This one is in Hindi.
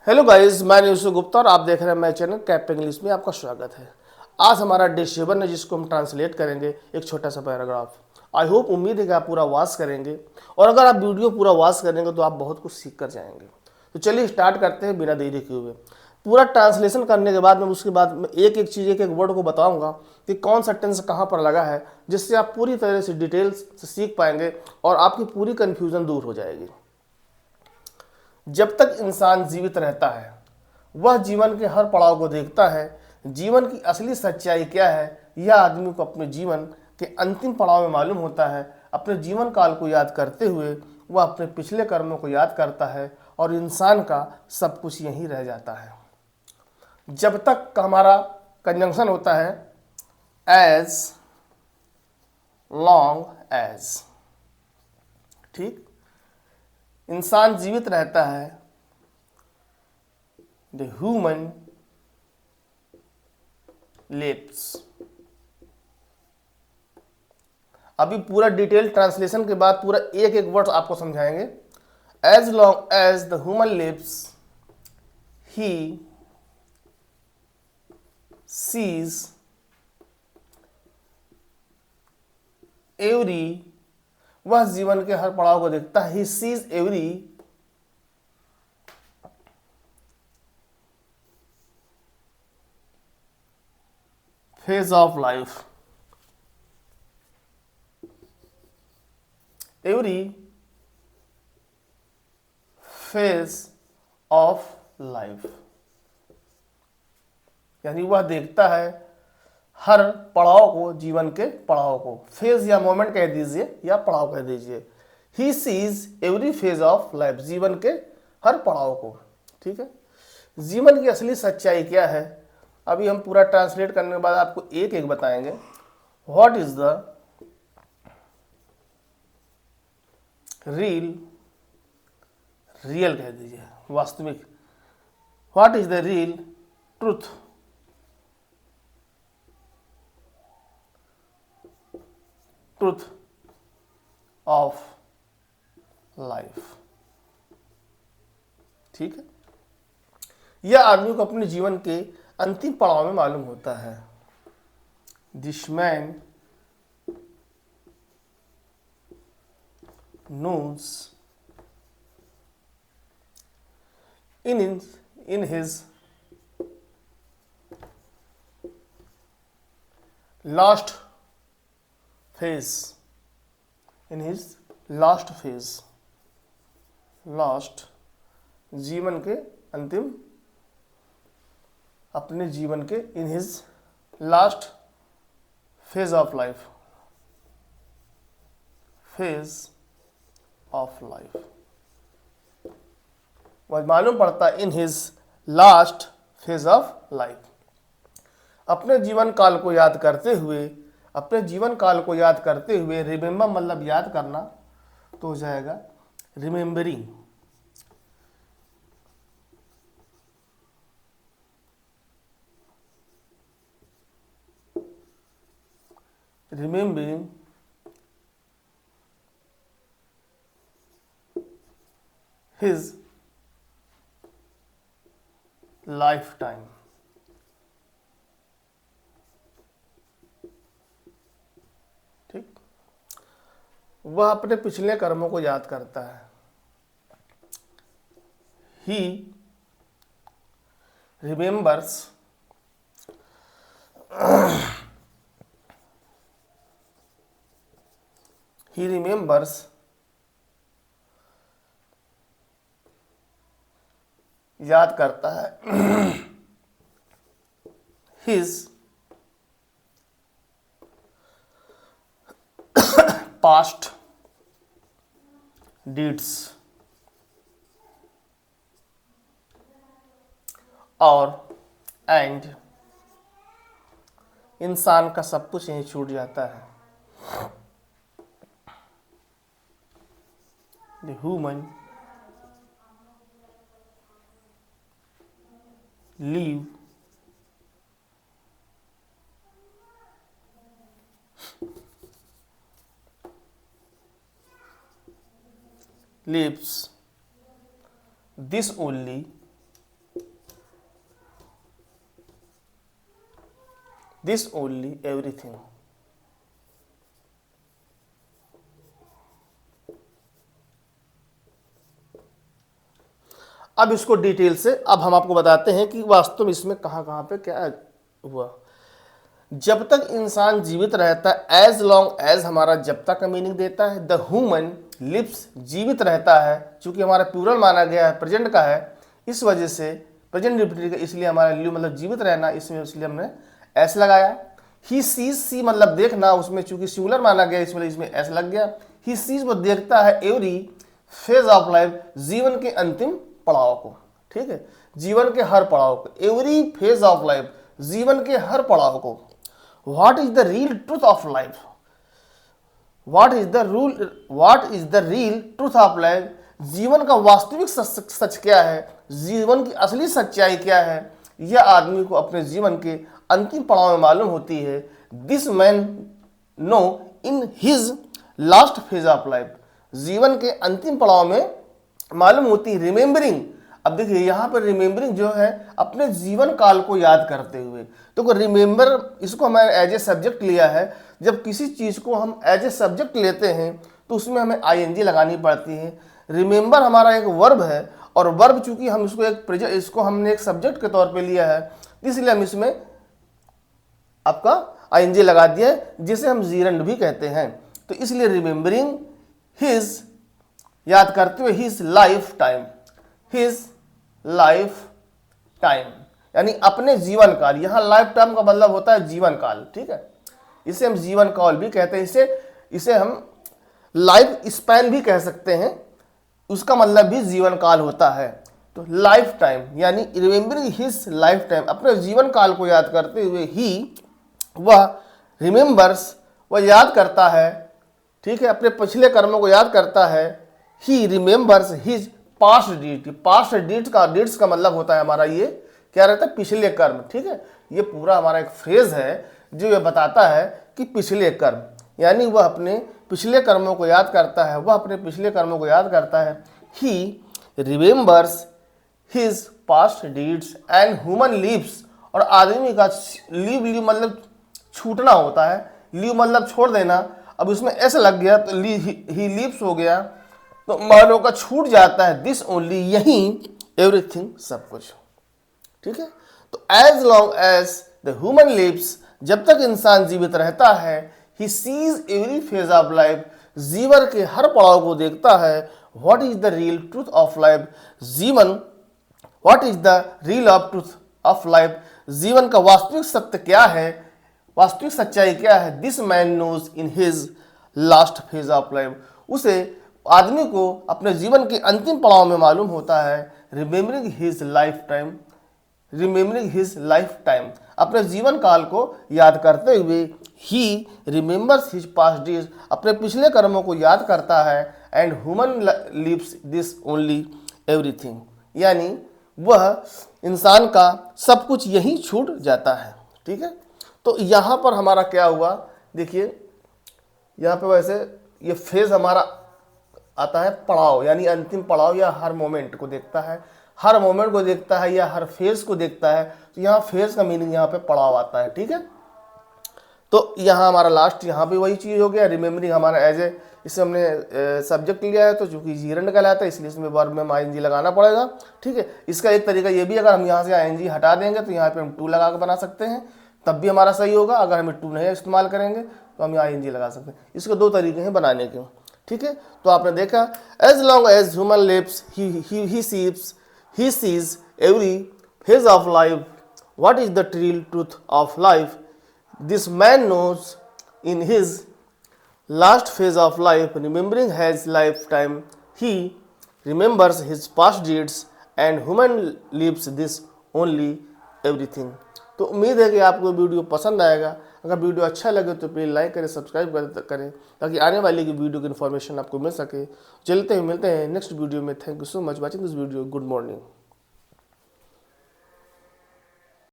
हेलो गाइस, मैं यूसुफ गुप्ता और आप देख रहे हैं मेरे चैनल कैप्टन इंग्लिश में आपका स्वागत है। आज हमारा डे 7 है जिसको हम ट्रांसलेट करेंगे एक छोटा सा पैराग्राफ। आई होप, उम्मीद है कि आप पूरा वॉच करेंगे और अगर आप वीडियो पूरा वॉच करेंगे तो आप बहुत कुछ सीख कर जाएंगे। तो चलिए स्टार्ट करते हैं बिना देरी किए हुए। पूरा ट्रांसलेशन करने के बाद मैं उसके बाद मैं एक एक चीज़ एक एक वर्ड को बताऊंगा कि कौन सा टेंस कहाँ पर लगा है, जिससे आप पूरी तरह से डिटेल्स से सीख पाएंगे और आपकी पूरी कन्फ्यूज़न दूर हो जाएगी। जब तक इंसान जीवित रहता है वह जीवन के हर पड़ाव को देखता है। जीवन की असली सच्चाई क्या है यह आदमी को अपने जीवन के अंतिम पड़ाव में मालूम होता है। अपने जीवन काल को याद करते हुए वह अपने पिछले कर्मों को याद करता है और इंसान का सब कुछ यहीं रह जाता है। जब तक का हमारा कंजंक्शन होता है एज लॉन्ग एज, ठीक, इंसान जीवित रहता है। The human lives. अभी पूरा डिटेल ट्रांसलेशन के बाद पूरा एक एक वर्ड आपको समझाएंगे। As long as the human lives he sees every, वह जीवन के हर पड़ाव को देखता है। He sees every phase of life, every phase of life, यानी वह देखता है हर पड़ाव को, जीवन के पड़ाव को। फेज या मोमेंट कह दीजिए या पड़ाव कह दीजिए। ही sees every phase of life, जीवन के हर पड़ाव को। ठीक है, जीवन की असली सच्चाई क्या है अभी हम पूरा ट्रांसलेट करने के बाद आपको एक एक बताएंगे। What is the real, real कह दीजिए, वास्तविक। What is the real truth, truth of life. ठीक है, यह आदमी को अपने जीवन के अंतिम पड़ाव में मालूम होता है। This man knows in his last phase, in his last phase, last, जीवन के अंतिम, अपने जीवन के in his last phase of life, phase of life, वह मालूम पड़ता है इन his last phase of life. अपने जीवन काल को याद करते हुए, अपने जीवन काल को याद करते हुए, रिमेंबर मतलब याद करना, तो हो जाएगा रिमेंबरिंग। रिमेंबरिंग his lifetime, ठीक, वह अपने पिछले कर्मों को याद करता है। he remembers he remembers याद करता है हिज पास्ट डीड्स, और एंड, इंसान का सब कुछ यहीं छूट जाता है। The human leave lives this only this only everything. अब इसको डिटेल से अब हम आपको बताते हैं कि वास्तव में इसमें कहाँ कहाँ पे क्या हुआ। जब तक इंसान जीवित रहता है, एज लॉन्ग एज हमारा जब तक का मीनिंग देता है। द ह्यूमन लिव्स, जीवित रहता है, चूंकि हमारा प्लूरल माना गया है, प्रेजेंट का है, इस वजह से प्रेजेंट रिपीटेड, इसलिए हमारा लिव मतलब जीवित रहना, इसमें इसलिए हमने एस लगाया। ही सीज, सी मतलब देखना, उसमें चूंकि सिंगुलर माना गया इसलिए इसमें एस लग गया। ही सीज वो देखता है एवरी फेज ऑफ लाइफ, जीवन के अंतिम पड़ाव को। ठीक है, जीवन के हर पड़ाव को, एवरी फेज ऑफ लाइफ, जीवन के हर पड़ाव को। What is the real truth of life, what is the real truth of life, जीवन का वास्तविक सच क्या है, जीवन की असली सच्चाई क्या है, यह आदमी को अपने जीवन के अंतिम पड़ाव में मालूम होती है। This man no in his last phase of life, जीवन के अंतिम पड़ाव में मालूम होती है। रिमेंबरिंग, अब देखिए यहाँ पर रिमेंबरिंग जो है अपने जीवन काल को याद करते हुए, तो रिमेंबर इसको हमें एज ए सब्जेक्ट लिया है। जब किसी चीज़ को हम एज ए सब्जेक्ट लेते हैं तो उसमें हमें आईएनजी लगानी पड़ती है। रिमेंबर हमारा एक वर्ब है, और वर्ब चूंकि हम इसको हमने एक सब्जेक्ट के तौर पे लिया है, इसलिए हम इसमें आपका आईएनजी लगा दिया है, जिसे हम जीरंड भी कहते हैं। तो इसलिए रिमेंबरिंग हिज, याद करते हुए, his life time, his life time यानी अपने जीवन काल। यहां लाइफ टाइम का मतलब होता है जीवन काल। ठीक है, इसे हम जीवन काल भी कहते हैं, इसे हम लाइफ स्पैन भी कह सकते हैं, उसका मतलब भी जीवन काल होता है। तो लाइफ टाइम यानी रिमेंबरिंग हिज लाइफ टाइम, अपने जीवन काल को याद करते हुए, ही वह रिमेंबर्स, वह याद करता है, ठीक है, अपने पिछले कर्मों को याद करता है। He remembers his past deed, past deeds का मतलब होता है हमारा ये क्या रहता है, पिछले कर्म। ठीक है, ये पूरा हमारा एक फ्रेज है जो ये बताता है कि पिछले कर्म, यानी वह अपने पिछले कर्मों को याद करता है, वह अपने पिछले कर्मों को याद करता है। He remembers his past deeds and human leaves, और आदमी का लीव मतलब छूटना होता है, लीव मतलब छोड़ देना। अब उसमें ऐसा लग गया तो ही लीव्स हो गया, तो मानव का छूट जाता है। दिस ओनली, यही, एवरीथिंग, सब कुछ। ठीक है, तो as long as the human lives, जब तक इंसान जीवित रहता है, he sees every phase of life, जीवन के हर पड़ाव को देखता है। What is the real truth of life, जीवन, what is the real of truth of life, जीवन का वास्तविक सत्य क्या है, वास्तविक सच्चाई क्या है। This man knows in his last phase of life, उसे आदमी को अपने जीवन के अंतिम पड़ाव में मालूम होता है। Remembering his lifetime, remembering his lifetime, अपने जीवन काल को याद करते हुए। He remembers his past deeds, अपने पिछले कर्मों को याद करता है। And human lives this only everything, यानी वह इंसान का सब कुछ यही छूट जाता है। ठीक है, तो यहाँ पर हमारा क्या हुआ, देखिए यहाँ पे वैसे ये फेज हमारा आता है पड़ाव, यानी अंतिम पड़ाव, या हर मोमेंट को देखता है, हर मोमेंट को देखता है या हर फेज को देखता है। तो यहाँ फेज का मीनिंग यहाँ पे पड़ाव आता है। ठीक है, तो यहाँ हमारा लास्ट, यहाँ भी वही चीज़ हो गया। रिमेंबरिंग हमारा एज ए, इसे हमने सब्जेक्ट लिया है, तो चूंकि जीरंड कहलाता है इसलिए इसमें वर्ब में आईएनजी लगाना पड़ेगा। ठीक है, इसका एक तरीका ये भी, अगर हम यहाँ से आईएनजी हटा देंगे तो यहाँ पे हम टू लगा कर बना सकते हैं, तब भी हमारा सही होगा। अगर हमें टू नहीं इस्तेमाल करेंगे तो हम आईएनजी लगा सकते हैं। इसके दो तरीके हैं बनाने के। ठीक है, तो आपने देखा, as long as human lives he sees every phase of life, what is the real truth of life, this man knows in his last phase of life, remembering his lifetime, he remembers his past deeds and human lives this only everything. तो उम्मीद है कि आपको वीडियो पसंद आएगा। अगर वीडियो अच्छा लगे तो प्लीज़ लाइक करें, सब्सक्राइब करें, ताकि आने वाले की वीडियो की इन्फॉर्मेशन आपको मिल सके। चलते हैं, मिलते हैं नेक्स्ट वीडियो में। Thank you so much watching this video. Good morning.